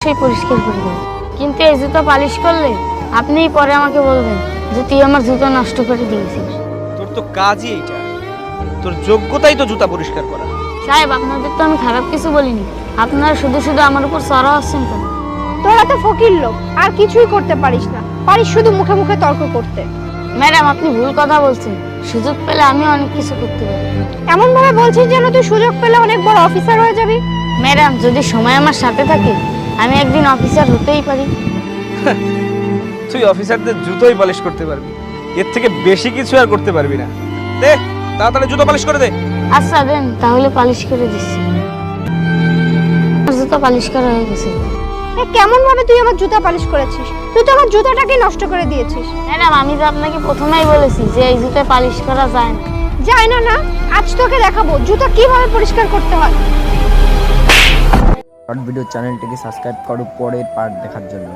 সেই পরিষ্কার করে দেব, কিন্তু এই জুতো পালিশ করলে আপনিই পরে আমাকে বলবেন যে তুই আমার জুতো নষ্ট করে দিয়েছিস। তোর তো কাজই এইটা, তোর যোগ্যতাই তো জুতা পরিষ্কার করা। সাহেব, আপনাদের তো আমি খারাপ কিছু বলিনি, আপনারা শুধু শুধু আমার উপর চড়া হচ্ছেন কেন? তোরা তো ফকির লোক, আর কিছুই করতে পারিস না, পারিস শুধু মুখে মুখে তর্ক করতে। ম্যাডাম, আপনি ভুল কথা বলছেন। সুযোগ পেলে আমি অনেক কিছু করতে পারি। এমন ভাবে বলছিস যেন তুই সুযোগ পেলে অনেক বড় অফিসার হয়ে যাবি। ম্যাডাম, যদি সময় আমার সাথে থাকে আমি একদিন অফিসার হতেই পারি। তুই অফিসারদের জুতোই পালিশ করতে পারবি, এর থেকে বেশি কিছু আর করতে পারবি না। দে তাড়াতাড়ি জুতো পালিশ করে দে। আচ্ছা দেন, তাহলে পালিশ করে দিচ্ছি। আমার জুতো পালিশ করা হয়ে গেছে। কেমন ভাবে তুই আমার জুতা পালিশ করেছিস? তুই তো আমার জুতাটাকে নষ্ট করে দিয়েছিস। ম্যাডাম, আমি তো আপনাকে প্রথমেই বলেছি যে এই জুতো পালিশ করা যায় না। যায় না না, আজ তোকে দেখাবো জুতা কিভাবে পরিষ্কার করতে হয়। শর্ট ভিডিও চ্যানেলটিকে সাবস্ক্রাইব করো পরের পার্ট দেখার জন্য।